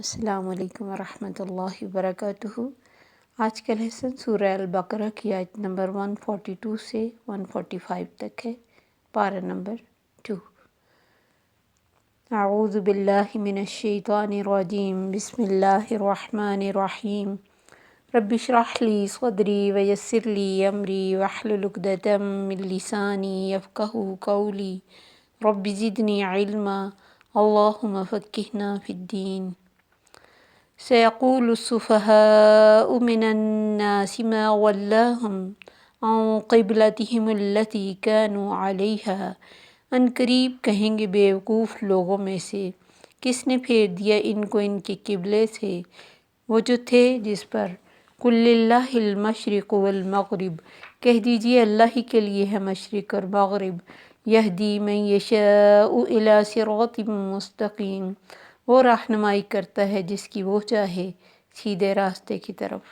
السلام علیکم ورحمۃ اللہ وبرکاتہ۔ آج کا لیسن سورہ البقرہ کی آیت نمبر 142 سے 145 تک ہے، پارہ نمبر 2۔ اعوذ باللہ من الشیطان الرجیم، بسم اللہ الرحمن الرحیم۔ رب اشرح لی صدری ویسر لی امری واحلل عقدۃ من لسانی یفقہوا قولی رب زدنی علما اللہم فقہنا فی الدین۔ سيقول السفهاء من الناس ما ولاهم عن قبلتهم التي كانوا عليها۔ ان قریب کہیں گے بیوقوف لوگوں میں سے، کس نے پھیر دیا ان کو ان کے قبلے سے وہ جو تھے جس پر۔ قل للہ المشرق والمغرب، کہہ دیجئے اللہ ہی کے لیے ہے مشرق اور مغرب۔ یہدی من یشاء الی صراط مستقیم، وہ رہنمائی کرتا ہے جس کی وہ چاہے سیدھے راستے کی طرف۔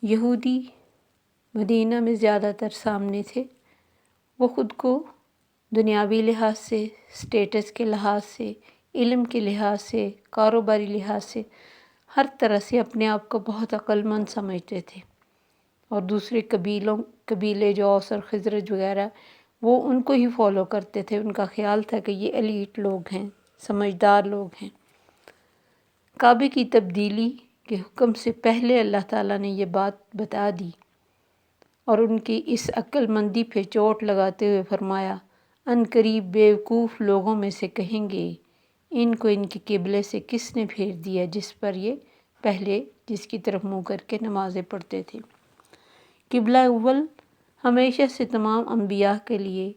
یہودی مدینہ میں زیادہ تر سامنے تھے۔ وہ خود کو دنیاوی لحاظ سے، سٹیٹس کے لحاظ سے، علم کے لحاظ سے، کاروباری لحاظ سے، ہر طرح سے اپنے آپ کو بہت عقل مند سمجھتے تھے، اور دوسرے قبیلے جو اوس اور خزرج وغیرہ، وہ ان کو ہی فالو کرتے تھے۔ ان کا خیال تھا کہ یہ ایلیٹ لوگ ہیں، سمجھدار لوگ ہیں۔ کعبے کی تبدیلی کے حکم سے پہلے اللہ تعالیٰ نے یہ بات بتا دی، اور ان کی اس عقل مندی پہ چوٹ لگاتے ہوئے فرمایا، ان قریب بیوقوف لوگوں میں سے کہیں گے ان کو ان کے قبلے سے کس نے پھیر دیا جس پر یہ پہلے جس کی طرف منہ کر کے نمازیں پڑھتے تھے۔ قبلہ اول ہمیشہ سے تمام انبیاء کے لیے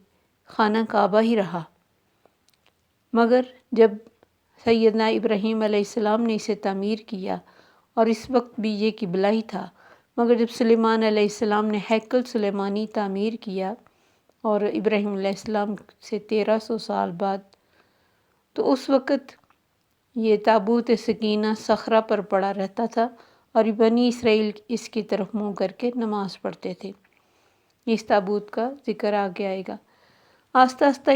خانہ کعبہ ہی رہا، مگر جب سیدنا ابراہیم علیہ السلام نے اسے تعمیر کیا، اور اس وقت بھی یہ قبلہ ہی تھا، مگر جب سلیمان علیہ السلام نے ہیکل سلیمانی تعمیر کیا، اور ابراہیم علیہ السلام سے 1300 سال بعد، تو اس وقت یہ تابوت سکینہ صخرہ پر پڑا رہتا تھا، اور بنی اسرائیل اس کی طرف منہ کر کے نماز پڑھتے تھے۔ اس تابوت کا ذکر آگے آئے گا۔ آہستہ آہستہ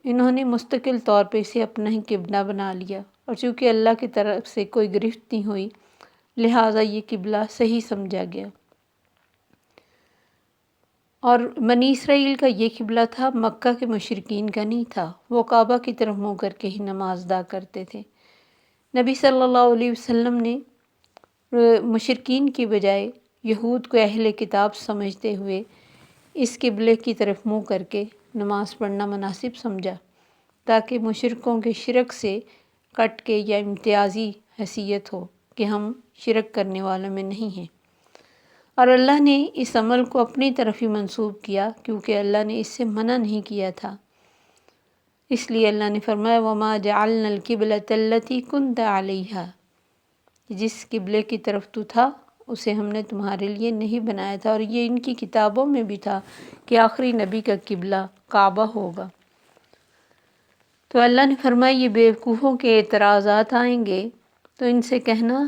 انہوں نے مستقل طور پہ اسے اپنا ہی قبلہ بنا لیا، اور چونکہ اللہ کی طرف سے کوئی گرفت نہیں ہوئی، لہٰذا یہ قبلہ صحیح سمجھا گیا۔ اور بنی اسرائیل کا یہ قبلہ تھا، مکہ کے مشرکین کا نہیں تھا۔ وہ کعبہ کی طرف منہ کر کے ہی نماز ادا کرتے تھے۔ نبی صلی اللہ علیہ وسلم نے مشرکین کی بجائے یہود کو اہل کتاب سمجھتے ہوئے اس قبلے کی طرف منہ کر کے نماز پڑھنا مناسب سمجھا، تاکہ مشرکوں کے شرک سے کٹ کے یا امتیازی حیثیت ہو کہ ہم شرک کرنے والوں میں نہیں ہیں۔ اور اللہ نے اس عمل کو اپنی طرف ہی منسوب کیا، کیونکہ اللہ نے اس سے منع نہیں کیا تھا۔ اس لیے اللہ نے فرمایا وَمَا جَعَلْنَا الْقِبْلَةَ الَّتِي كُنْتَ عَلَيْهَا، جس قبلے کی طرف تو تھا اسے ہم نے تمہارے لیے نہیں بنایا تھا، اور یہ ان کی کتابوں میں بھی تھا کہ آخری نبی کا قبلہ کعبہ ہوگا۔ تو اللہ نے فرمایا یہ بیوقوفوں کے اعتراضات آئیں گے تو ان سے کہنا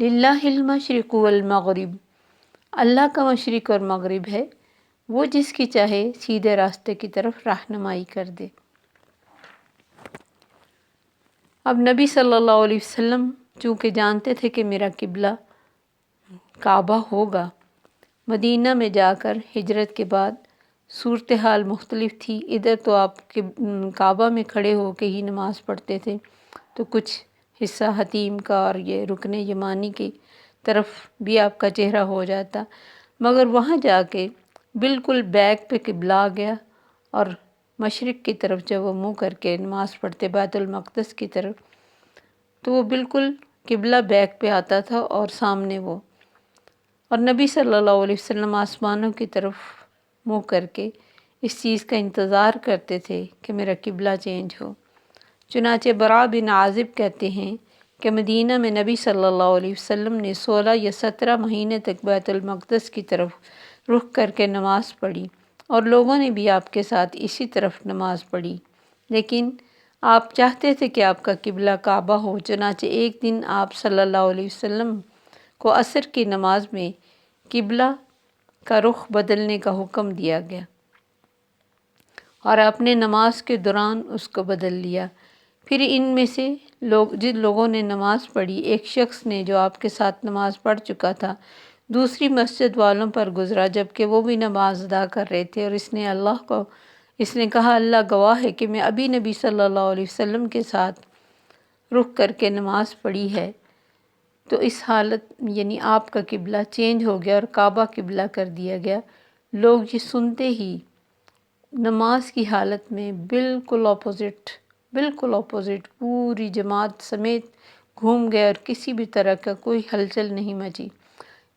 للہ المشرق والمغرب، اللہ کا مشرق اور مغرب ہے، وہ جس کی چاہے سیدھے راستے کی طرف رہنمائی کر دے۔ اب نبی صلی اللہ علیہ وسلم چونکہ جانتے تھے کہ میرا قبلہ کعبہ ہوگا، مدینہ میں جا کر ہجرت کے بعد صورتحال مختلف تھی۔ ادھر تو آپ کعبہ میں کھڑے ہو کے ہی نماز پڑھتے تھے، تو کچھ حصہ حتیم کا اور یہ رکن یمانی کی طرف بھی آپ کا چہرہ ہو جاتا، مگر وہاں جا کے بالکل بیک پہ قبلہ آ گیا، اور مشرق کی طرف جب وہ منہ کر کے نماز پڑھتے بیت المقدس کی طرف، تو وہ بالکل قبلہ بیک پہ آتا تھا اور سامنے وہ، اور نبی صلی اللہ علیہ وسلم آسمانوں کی طرف منہ کر کے اس چیز کا انتظار کرتے تھے کہ میرا قبلہ چینج ہو۔ چنانچہ براء بن عازب کہتے ہیں کہ مدینہ میں نبی صلی اللہ علیہ وسلم نے 16 یا 17 مہینے تک بیت المقدس کی طرف رخ کر کے نماز پڑھی، اور لوگوں نے بھی آپ کے ساتھ اسی طرف نماز پڑھی، لیکن آپ چاہتے تھے کہ آپ کا قبلہ کعبہ ہو۔ چنانچہ ایک دن آپ صلی اللہ علیہ وسلم کو عصر کی نماز میں قبلہ کا رخ بدلنے کا حکم دیا گیا، اور آپ نے نماز کے دوران اس کو بدل لیا، پھر ان میں سے جن لوگوں نے نماز پڑھی، ایک شخص نے جو آپ کے ساتھ نماز پڑھ چکا تھا دوسری مسجد والوں پر گزرا جبکہ وہ بھی نماز ادا کر رہے تھے، اور اس نے کہا اللہ گواہ ہے کہ میں ابھی نبی صلی اللہ علیہ وسلم کے ساتھ رخ کر کے نماز پڑھی ہے۔ تو اس حالت یعنی آپ کا قبلہ چینج ہو گیا اور کعبہ قبلہ کر دیا گیا۔ لوگ یہ سنتے ہی نماز کی حالت میں بالکل اپوزٹ پوری جماعت سمیت گھوم گئے اور کسی بھی طرح کا کوئی ہلچل نہیں مچی۔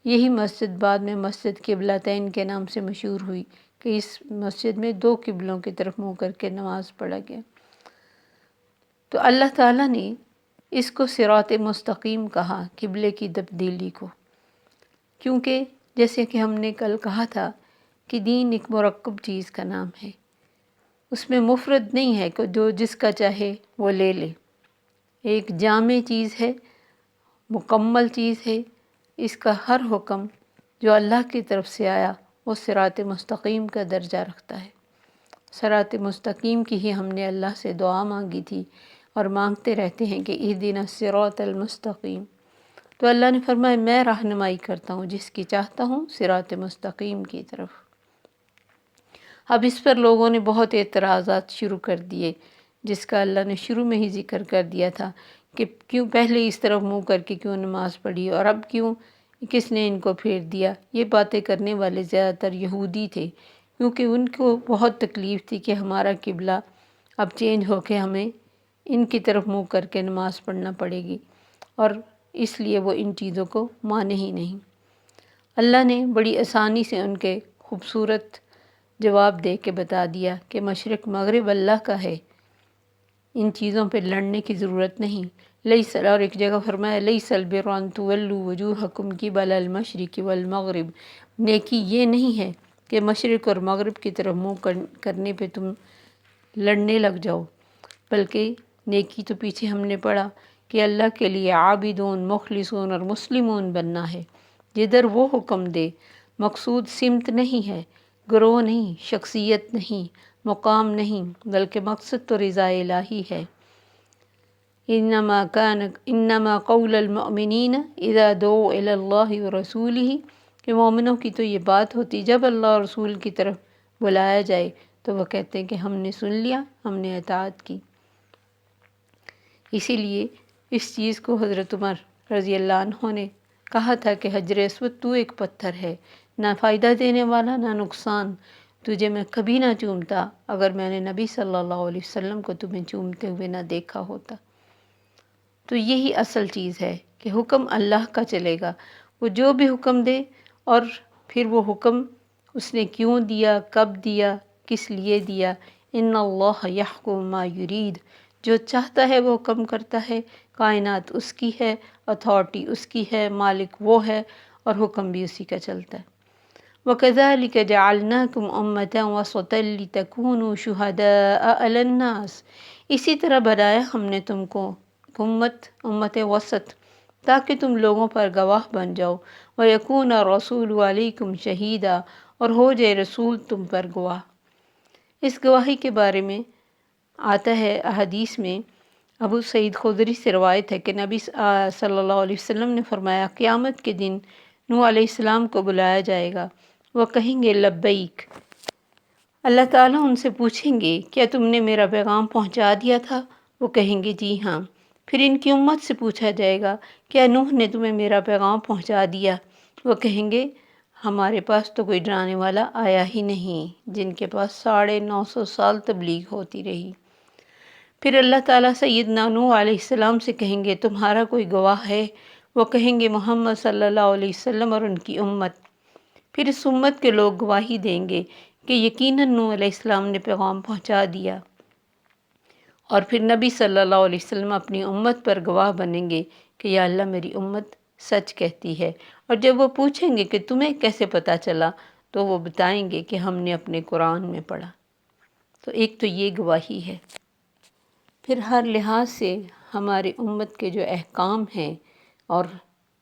یہی مسجد بعد میں مسجد قبلتین کے نام سے مشہور ہوئی کہ اس مسجد میں 2 قبلوں کی طرف منہ کر کے نماز پڑھا گیا۔ تو اللہ تعالیٰ نے اس کو صراط مستقیم کہا، قبلے کی تبدیلی کو، کیونکہ جیسے کہ ہم نے کل کہا تھا کہ دین ایک مرکب چیز کا نام ہے، اس میں مفرد نہیں ہے کہ جو جس کا چاہے وہ لے لے، ایک جامع چیز ہے، مکمل چیز ہے۔ اس کا ہر حکم جو اللہ کی طرف سے آیا وہ صراط مستقیم کا درجہ رکھتا ہے۔ صراط مستقیم کی ہی ہم نے اللہ سے دعا مانگی تھی اور مانگتے رہتے ہیں کہ اہدنا الصراط المستقیم۔ تو اللہ نے فرمایا میں رہنمائی کرتا ہوں جس کی چاہتا ہوں صراط مستقیم کی طرف۔ اب اس پر لوگوں نے بہت اعتراضات شروع کر دیے، جس کا اللہ نے شروع میں ہی ذکر کر دیا تھا کہ کیوں پہلے اس طرف منہ کر کے کیوں نماز پڑھی اور اب کیوں، کس نے ان کو پھیر دیا۔ یہ باتیں کرنے والے زیادہ تر یہودی تھے، کیونکہ ان کو بہت تکلیف تھی کہ ہمارا قبلہ اب چینج ہو کے ہمیں ان کی طرف منہ کر کے نماز پڑھنا پڑے گی، اور اس لیے وہ ان چیزوں کو مانے ہی نہیں۔ اللہ نے بڑی آسانی سے ان کے خوبصورت جواب دے کے بتا دیا کہ مشرق مغرب اللہ کا ہے، ان چیزوں پہ لڑنے کی ضرورت نہیں۔ اور ایک جگہ فرمایا لیس البر ان تولوا وجوہکم قبل المشرق والمغرب، نیکی یہ نہیں ہے کہ مشرق اور مغرب کی طرف منہ کرنے پہ تم لڑنے لگ جاؤ، بلکہ نیکی تو پیچھے ہم نے پڑھا کہ اللہ کے لیے عابدون، مخلصون اور مسلمون بننا ہے۔ جدھر وہ حکم دے، مقصود سمت نہیں ہے، گروہ نہیں، شخصیت نہیں، مقام نہیں، بلکہ مقصد تو رضا الہی ہے۔ انما قول المؤمنین اذا دعوا الی اللہ ورسولہ، کہ مومنوں کی تو یہ بات ہوتی جب اللہ اور رسول کی طرف بلایا جائے تو وہ کہتے ہیں کہ ہم نے سن لیا، ہم نے اطاعت کی۔ اسی لیے اس چیز کو حضرت عمر رضی اللہ عنہ نے کہا تھا کہ حجر اسود تو ایک پتھر ہے، نہ فائدہ دینے والا نہ نقصان، تجھے میں کبھی نہ چومتا اگر میں نے نبی صلی اللہ علیہ وسلم کو تمہیں چومتے ہوئے نہ دیکھا ہوتا۔ تو یہی اصل چیز ہے کہ حکم اللہ کا چلے گا، وہ جو بھی حکم دے، اور پھر وہ حکم اس نے کیوں دیا، کب دیا، کس لیے دیا۔ ان اللہ یحکم ما یرید، جو چاہتا ہے وہ حکم کرتا ہے، کائنات اس کی ہے، اتھارٹی اس کی ہے، مالک وہ ہے، اور حکم بھی اسی کا چلتا ہے۔ وَكَذَلِكَ جَعَلْنَاكُمْ أُمَّةً وَسَطًا لِتَكُونُوا شُهَدَاءَ عَلَى النَّاسِ، اسی طرح بنایا ہم نے تم کو امت وسط، تاکہ تم لوگوں پر گواہ بن جاؤ، وَيَكُونَ الرَّسُولُ عَلَيْكُمْ شَهِيدًا، اور ہو جائے رسول تم پر گواہ۔ اس گواہی کے بارے میں آتا ہے احادیث میں، ابو سعید خدری سے روایت ہے کہ نبی صلی اللہ علیہ وسلم نے فرمایا قیامت کے دن نوح علیہ السلام کو بلایا جائے گا، وہ کہیں گے لبیک، اللہ تعالیٰ ان سے پوچھیں گے کیا تم نے میرا پیغام پہنچا دیا تھا؟ وہ کہیں گے جی ہاں۔ پھر ان کی امت سے پوچھا جائے گا کیا نوح نے تمہیں میرا پیغام پہنچا دیا؟ وہ کہیں گے ہمارے پاس تو کوئی ڈرانے والا آیا ہی نہیں، جن کے پاس 950 سال تبلیغ ہوتی رہی۔ پھر اللہ تعالیٰ سیدنا نوح علیہ السلام سے کہیں گے تمہارا کوئی گواہ ہے؟ وہ کہیں گے محمد صلی اللہ علیہ وسلم اور ان کی امت۔ پھر اس امت کے لوگ گواہی دیں گے کہ یقیناً نوح علیہ السلام نے پیغام پہنچا دیا، اور پھر نبی صلی اللہ علیہ وسلم اپنی امت پر گواہ بنیں گے کہ یا اللہ میری امت سچ کہتی ہے۔ اور جب وہ پوچھیں گے کہ تمہیں کیسے پتہ چلا، تو وہ بتائیں گے کہ ہم نے اپنے قرآن میں پڑھا۔ تو ایک تو یہ گواہی ہے۔ پھر ہر لحاظ سے ہماری امت کے جو احکام ہیں، اور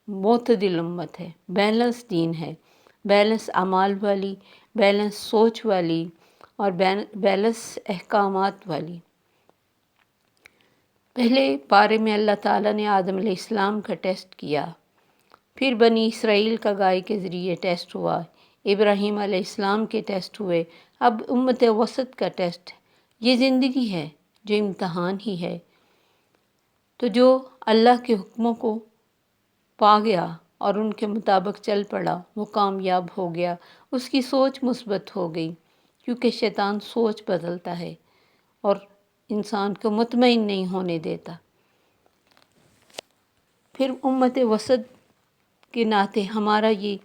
معتدل امت ہے، بیلنس دین ہے، بیلنس اعمال والی، بیلنس سوچ والی، اور بیلنس احکامات والی۔ پہلے پارے میں اللہ تعالیٰ نے آدم علیہ السلام کا ٹیسٹ کیا، پھر بنی اسرائیل کا گائے کے ذریعے ٹیسٹ ہوا، ابراہیم علیہ السلام کے ٹیسٹ ہوئے، اب امت وسط کا ٹیسٹ۔ یہ زندگی ہے جو امتحان ہی ہے۔ تو جو اللہ کے حکموں کو پا گیا اور ان کے مطابق چل پڑا وہ کامیاب ہو گیا، اس کی سوچ مثبت ہو گئی، کیونکہ شیطان سوچ بدلتا ہے اور انسان کو مطمئن نہیں ہونے دیتا۔ پھر امت وسط کے ناطے ہمارا یہ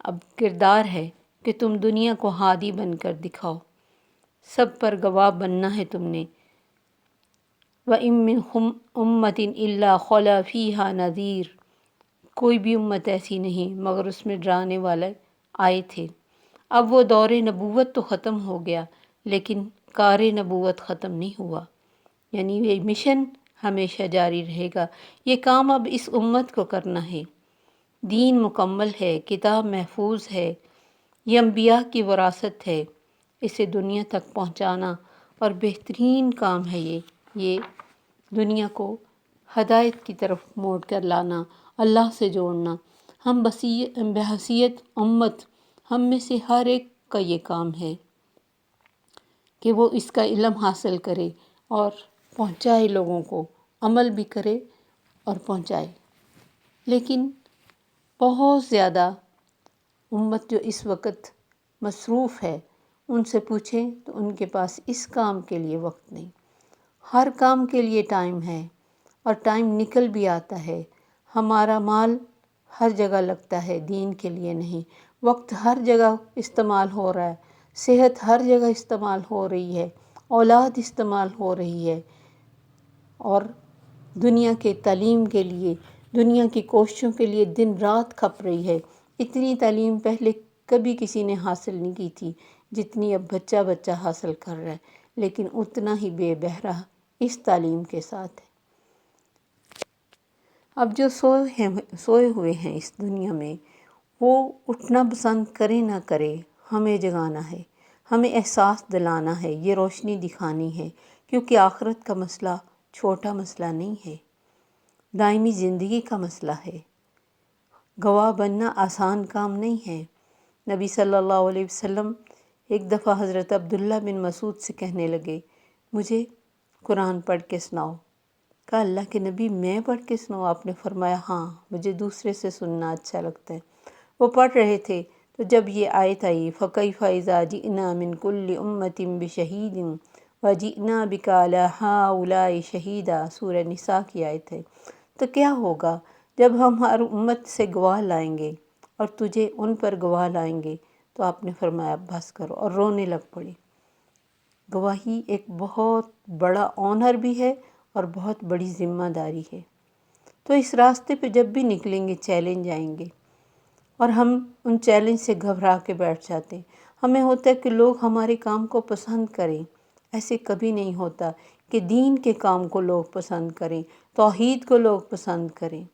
اب کردار ہے کہ تم دنیا کو ہادی بن کر دکھاؤ، سب پر گواہ بننا ہے تم نے۔ وَإِن مِّنْ أُمَّةٍ إِلَّا خَلَا فِيهَا نَذِيرٌ، کوئی بھی امت ایسی نہیں مگر اس میں ڈرانے والے آئے تھے۔ اب وہ دور نبوت تو ختم ہو گیا لیکن کار نبوت ختم نہیں ہوا، یعنی یہ مشن ہمیشہ جاری رہے گا۔ یہ کام اب اس امت کو کرنا ہے۔ دین مکمل ہے، کتاب محفوظ ہے، یہ انبیاء کی وراثت ہے، اسے دنیا تک پہنچانا اور بہترین کام ہے یہ دنیا کو ہدایت کی طرف موڑ کر لانا، اللہ سے جوڑنا۔ ہم بحیثیت امت، ہم میں سے ہر ایک کا یہ کام ہے کہ وہ اس کا علم حاصل کرے اور پہنچائے، لوگوں کو عمل بھی کرے اور پہنچائے۔ لیکن بہت زیادہ امت جو اس وقت مصروف ہے، ان سے پوچھیں تو ان کے پاس اس کام کے لیے وقت نہیں۔ ہر کام کے لیے ٹائم ہے اور ٹائم نکل بھی آتا ہے۔ ہمارا مال ہر جگہ لگتا ہے، دین کے لیے نہیں۔ وقت ہر جگہ استعمال ہو رہا ہے، صحت ہر جگہ استعمال ہو رہی ہے، اولاد استعمال ہو رہی ہے، اور دنیا کے تعلیم کے لیے، دنیا کی کوششوں کے لیے دن رات کھپ رہی ہے۔ اتنی تعلیم پہلے کبھی کسی نے حاصل نہیں کی تھی جتنی اب بچہ بچہ حاصل کر رہا ہے، لیکن اتنا ہی بے بہرا اس تعلیم کے ساتھ ہے۔ اب جو سوئے ہوئے ہیں اس دنیا میں، وہ اٹھنا پسند کرے نہ کرے، ہمیں جگانا ہے، ہمیں احساس دلانا ہے، یہ روشنی دکھانی ہے، کیونکہ آخرت کا مسئلہ چھوٹا مسئلہ نہیں ہے، دائمی زندگی کا مسئلہ ہے۔ گواہ بننا آسان کام نہیں ہے۔ نبی صلی اللہ علیہ وسلم ایک دفعہ حضرت عبداللہ بن مسعود سے کہنے لگے، مجھے قرآن پڑھ کے سناؤ۔ کہا اللہ کے نبی میں پڑھ کے سناؤ؟ آپ نے فرمایا ہاں، مجھے دوسرے سے سننا اچھا لگتا ہے۔ وہ پڑھ رہے تھے تو جب یہ آیت آئی فَكَيْفَ إِذَا جِئْنَا مِنْ كُلِّ أُمَّةٍ بِشَهِيدٍ وَجِئْنَا بِكَ عَلَىٰ هَٰؤُلَاءِ شَهِيدًا، سورہ نساء کی آیت ہے۔ تو کیا ہوگا جب ہم ہر امت سے گواہ لائیں گے اور تجھے ان پر گواہ لائیں گے؟ تو آپ نے فرمایا بس کرو، اور رونے لگ پڑے۔ گواہی ایک بہت بڑا آنر بھی ہے اور بہت بڑی ذمہ داری ہے۔ تو اس راستے پہ جب بھی نکلیں گے چیلنج آئیں گے، اور ہم ان چیلنج سے گھبرا کے بیٹھ جاتے ہیں۔ ہمیں ہوتا ہے کہ لوگ ہمارے کام کو پسند کریں، ایسے کبھی نہیں ہوتا کہ دین کے کام کو لوگ پسند کریں، توحید کو لوگ پسند کریں۔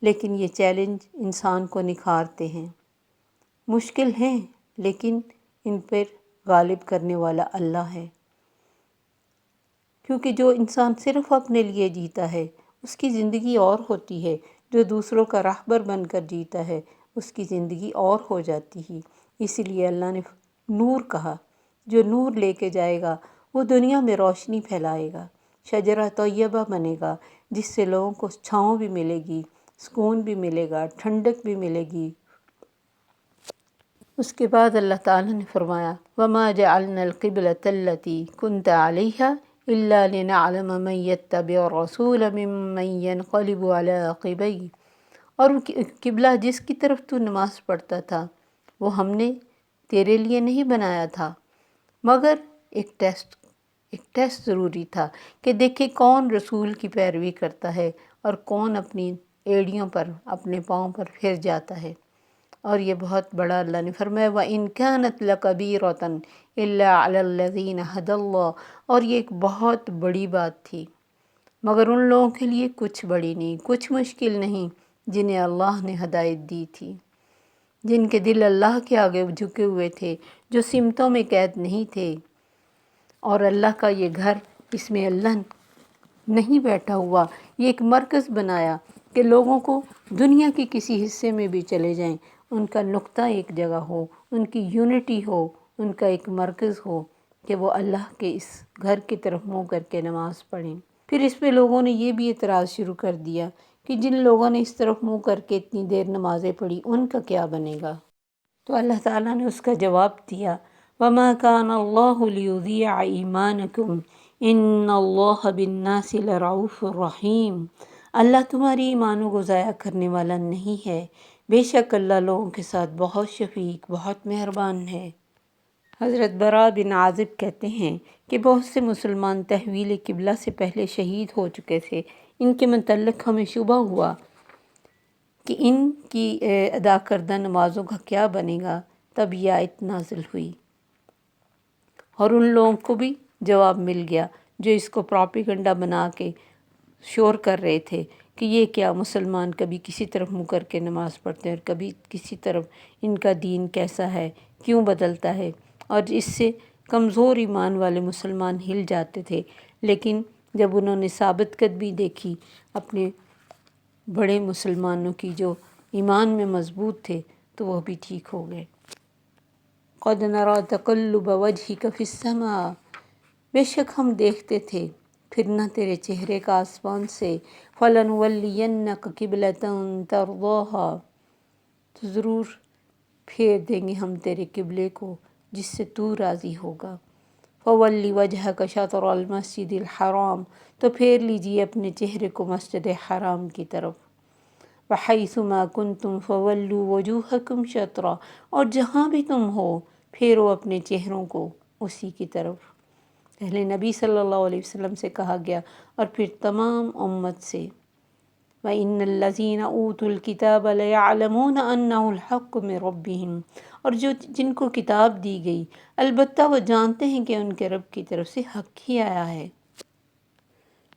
لیکن یہ چیلنج انسان کو نکھارتے ہیں، مشکل ہیں لیکن ان پر غالب کرنے والا اللہ ہے، کیونکہ جو انسان صرف اپنے لیے جیتا ہے اس کی زندگی اور ہوتی ہے، جو دوسروں کا راہبر بن کر جیتا ہے اس کی زندگی اور ہو جاتی ہے۔ اسی لیے اللہ نے نور کہا، جو نور لے کے جائے گا وہ دنیا میں روشنی پھیلائے گا، شجرہ طیبہ بنے گا، جس سے لوگوں کو چھاؤں بھی ملے گی، سکون بھی ملے گا، ٹھنڈک بھی ملے گی۔ اس کے بعد اللہ تعالیٰ نے فرمایا وَمَا جَعَلْنَا الْقِبْلَةَ الَّتِي كُنْتَ عَلَيْهَا إِلَّا لِنَعْلَمَ مَن يَتَّبِعُ الرَّسُولَ مِمَّن يَنقَلِبُ عَلَىٰ عَقِبَيْهِ، اور قبلہ جس کی طرف تو نماز پڑھتا تھا وہ ہم نے تیرے لیے نہیں بنایا تھا، مگر ایک ٹیسٹ ضروری تھا کہ دیکھے کون رسول کی پیروی کرتا ہے اور کون اپنی ایڑیوں پر، اپنے پاؤں پر پھر جاتا ہے۔ اور یہ بہت بڑا اللہ نے فرمایا وَإِن كَانَتْ لَكَبِيرَةً إِلَّا عَلَى الَّذِينَ هَدَى اللَّهُ، اور یہ ایک بہت بڑی بات تھی مگر ان لوگوں کے لیے کچھ بڑی نہیں، کچھ مشکل نہیں جنہیں اللہ نے ہدایت دی تھی، جن کے دل اللہ کے آگے جھکے ہوئے تھے، جو سمتوں میں قید نہیں تھے، اور اللہ کا یہ گھر، اس میں اللہ نہیں بیٹھا ہوا، یہ ایک مرکز بنایا کہ لوگوں کو دنیا کے کسی حصے میں بھی چلے جائیں، ان کا نقطہ ایک جگہ ہو، ان کی یونٹی ہو، ان کا ایک مرکز ہو کہ وہ اللہ کے اس گھر کی طرف منہ کر کے نماز پڑھیں۔ پھر اس پہ لوگوں نے یہ بھی اعتراض شروع کر دیا کہ جن لوگوں نے اس طرف منہ کر کے اتنی دیر نمازیں پڑھی ان کا کیا بنے گا؟ تو اللہ تعالیٰ نے اس کا جواب دیا، وَمَا كَانَ اللَّهُ لِيُضِيعَ إِيمَانَكُمْ إِنَّ اللَّهَ بِالنَّاسِ لَرَءُوفٌ رَحِيمٌ۔ اللہ تمہاری ایمانوں کو ضائع کرنے والا نہیں ہے، بے شک اللہ لوگوں کے ساتھ بہت شفیق، بہت مہربان ہے۔ حضرت براء بن عازب کہتے ہیں کہ بہت سے مسلمان تحویل قبلہ سے پہلے شہید ہو چکے تھے، ان کے متعلق ہمیں شبہ ہوا کہ ان کی ادا کردہ نمازوں کا کیا بنے گا۔ تب یہ آیت نازل ہوئی اور ان لوگوں کو بھی جواب مل گیا جو اس کو پروپیگنڈا بنا کے شور کر رہے تھے کہ یہ کیا مسلمان کبھی کسی طرف منہ کر کے نماز پڑھتے ہیں اور کبھی کسی طرف، ان کا دین کیسا ہے، کیوں بدلتا ہے، اور اس سے کمزور ایمان والے مسلمان ہل جاتے تھے۔ لیکن جب انہوں نے ثابت قدمی دیکھی اپنے بڑے مسلمانوں کی جو ایمان میں مضبوط تھے تو وہ بھی ٹھیک ہو گئے۔ قَدْ نَرَىٰ تَقَلُّبَ وَجْهِكَ فِي السَّمَاءِ، بے شک ہم دیکھتے تھے پھرنا تیرے چہرے کا آسمان سے، فَلَنُوَلِّيَنَّكَ قِبْلَةً تَرْضَاهَا، تو ضرور پھیر دیں گے ہم تیرے قبلے کو جس سے تو راضی ہوگا۔ فَوَلِّ وَجْهَكَ شَطْرَ الْمَسْجِدِ الْحَرَامِ، تو پھیر لیجئے اپنے چہرے کو مسجد حرام کی طرف۔ وَحَيْثُ مَا كُنْتُمْ فَوَلُّوا وُجُوهَكُمْ شَطْرَهُ، اور جہاں بھی تم ہو پھیرو اپنے چہروں کو اسی کی طرف۔ پہلے نبی صلی اللہ علیہ وسلم سے کہا گیا اور پھر تمام امت سے۔ وَإِنَّ الَّذِينَ أُوتُوا الْكِتَابَ لَيَعْلَمُونَ أَنَّهُ الْحَقُّ مِنْ رَبِّهِمْ، اور جن کو کتاب دی گئی البتہ وہ جانتے ہیں کہ ان کے رب کی طرف سے حق ہی آیا ہے،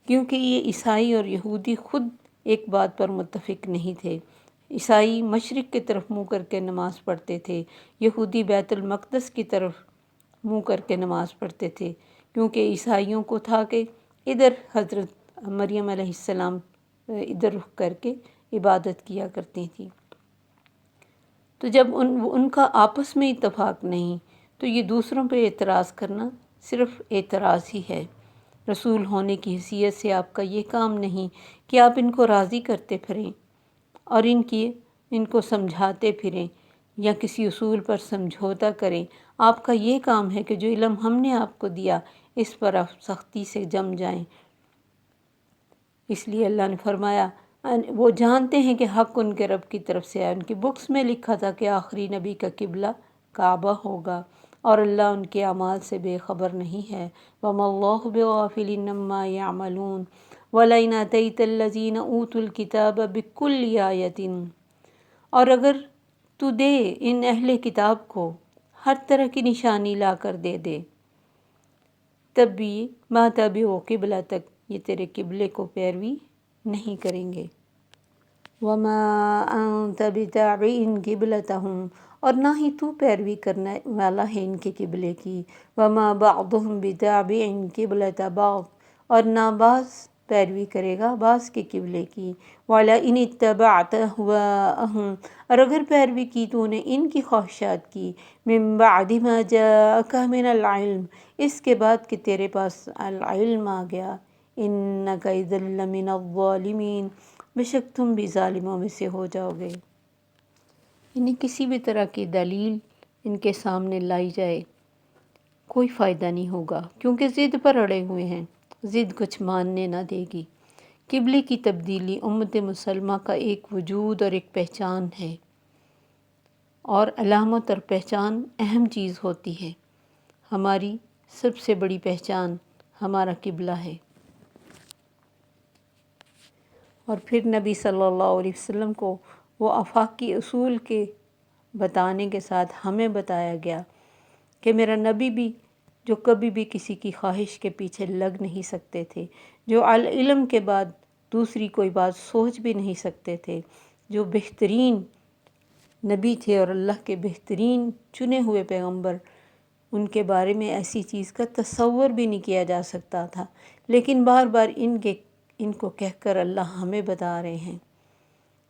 کیونکہ یہ عیسائی اور یہودی خود ایک بات پر متفق نہیں تھے۔ عیسائی مشرق کی طرف منہ کر کے نماز پڑھتے تھے، یہودی بیت المقدس کی طرف منہ کر کے نماز پڑھتے تھے، کیونکہ عیسائیوں کو تھا کہ ادھر حضرت مریم علیہ السلام ادھر رخ کر کے عبادت کیا کرتی تھیں۔ تو جب ان کا آپس میں اتفاق نہیں تو یہ دوسروں پہ اعتراض کرنا صرف اعتراض ہی ہے۔ رسول ہونے کی حیثیت سے آپ کا یہ کام نہیں کہ آپ ان کو راضی کرتے پھریں اور ان کو سمجھاتے پھریں یا کسی اصول پر سمجھوتا کریں۔ آپ کا یہ کام ہے کہ جو علم ہم نے آپ کو دیا اس پر آپ سختی سے جم جائیں۔ اس لیے اللہ نے فرمایا وہ جانتے ہیں کہ حق ان کے رب کی طرف سے آیا۔ ان کی بکس میں لکھا تھا کہ آخری نبی کا قبلہ کعبہ ہوگا اور اللہ ان کے اعمال سے بے خبر نہیں ہے۔ وَمَا اللَّهُ بِغَافِلٍ عَمَّا يَعْمَلُونَ وَلَئِنْ أَتَيْتَ الَّذِينَ أُوتُوا الْكِتَابَ بِكُلِّ آيَةٍ، اور اگر تو دے ان اہل کتاب کو ہر طرح کی نشانی لا کر دے تب بھی مَا تَبِعُوا قِبْلَتَكَ، یہ تیرے قبلے کو پیروی نہیں کریں گے۔ وَمَا أَنْتَ بِتَابِعٍ قِبْلَتَهُمْ، اور نہ ہی تو پیروی کرنے والا ہے ان کے قبلے کی۔ وَمَا بَعْضُهُمْ بِتَابِعٍ قِبْلَةَ بَعْضٍ، اور نہ بعض پیروی کرے گا بعض کے قبلے کی۔ وَلَئِنِ اتَّبَعْتَ أَهْوَاءَهُمْ، اور اگر پیروی کی تو نے ان کی خواہشات کی، مِن بَعْدِ مَا جَاءَكَ مِنَ الْعِلْمِ، اس کے بعد کہ تیرے پاس العلم آ گیا، إِنَّكَ إِذًا لَّمِنَ الظَّالِمِينَ، بے شک تم بھی ظالموں میں سے ہو جاؤ گے۔ انہیں کسی بھی طرح کی دلیل ان کے سامنے لائی جائے کوئی فائدہ نہیں ہوگا، کیونکہ ضد پر اڑے ہوئے ہیں، ضد کچھ ماننے نہ دے گی۔ قبلے کی تبدیلی امت مسلمہ کا ایک وجود اور ایک پہچان ہے، اور علامت اور پہچان اہم چیز ہوتی ہے۔ ہماری سب سے بڑی پہچان ہمارا قبلہ ہے۔ اور پھر نبی صلی اللہ علیہ وسلم کو وہ آفاقی اصول کے بتانے کے ساتھ ہمیں بتایا گیا کہ میرا نبی بھی جو کبھی بھی کسی کی خواہش کے پیچھے لگ نہیں سکتے تھے، جو علم کے بعد دوسری کوئی بات سوچ بھی نہیں سکتے تھے، جو بہترین نبی تھے اور اللہ کے بہترین چنے ہوئے پیغمبر ان کے بارے میں ایسی چیز کا تصور بھی نہیں کیا جا سکتا تھا، لیکن بار بار ان کو کہہ کر اللہ ہمیں بتا رہے ہیں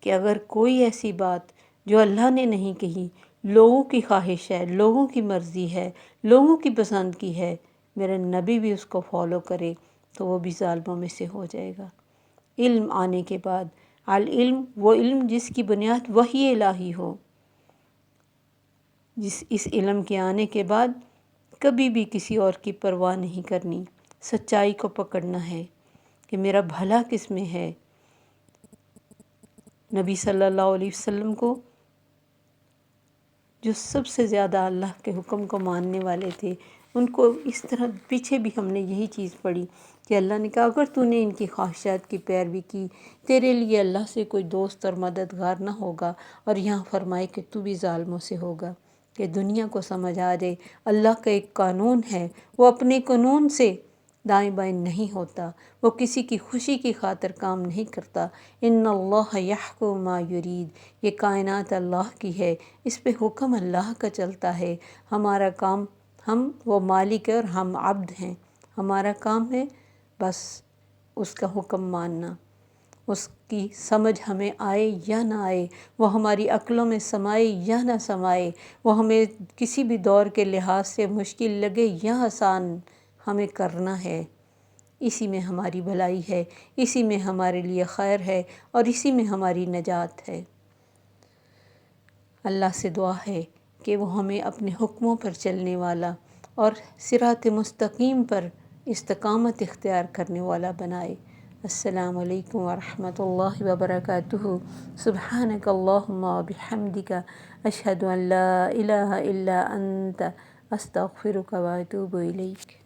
کہ اگر کوئی ایسی بات جو اللہ نے نہیں کہی، لوگوں کی خواہش ہے، لوگوں کی مرضی ہے، لوگوں کی پسند کی ہے، میرا نبی بھی اس کو فالو کرے تو وہ بھی ظالموں میں سے ہو جائے گا۔ علم آنے کے بعد، العلم وہ علم جس کی بنیاد وحی الہی ہو، اس علم کے آنے کے بعد کبھی بھی کسی اور کی پرواہ نہیں کرنی، سچائی کو پکڑنا ہے کہ میرا بھلا کس میں ہے۔ نبی صلی اللہ علیہ وسلم کو جو سب سے زیادہ اللہ کے حکم کو ماننے والے تھے، ان کو اس طرح پیچھے بھی ہم نے یہی چیز پڑھی کہ اللہ نے کہا اگر تو نے ان کی خواہشات کی پیروی کی، تیرے لیے اللہ سے کوئی دوست اور مددگار نہ ہوگا، اور یہاں فرمائے کہ تو بھی ظالموں سے ہوگا، کہ دنیا کو سمجھ آ جائے اللہ کا ایک قانون ہے، وہ اپنے قانون سے دائیں بائیں نہیں ہوتا، وہ کسی کی خوشی کی خاطر کام نہیں کرتا۔ ان اللہ یحکم ما یرید، یہ کائنات اللہ کی ہے، اس پہ حکم اللہ کا چلتا ہے۔ ہمارا کام، ہم وہ مالک ہے اور ہم عبد ہیں، ہمارا کام ہے بس اس کا حکم ماننا، اس کی سمجھ ہمیں آئے یا نہ آئے، وہ ہماری عقلوں میں سمائے یا نہ سمائے، وہ ہمیں کسی بھی دور کے لحاظ سے مشکل لگے یا آسان، ہمیں کرنا ہے۔ اسی میں ہماری بھلائی ہے، اسی میں ہمارے لیے خیر ہے، اور اسی میں ہماری نجات ہے۔ اللہ سے دعا ہے کہ وہ ہمیں اپنے حکموں پر چلنے والا اور صراط مستقیم پر استقامت اختیار کرنے والا بنائے۔ السلام علیکم ورحمۃ اللہ وبرکاتہ۔ سبحانک اللہم وبحمدک، اشہد ان لا الہ الا انت، استغفرک واتوب الیک۔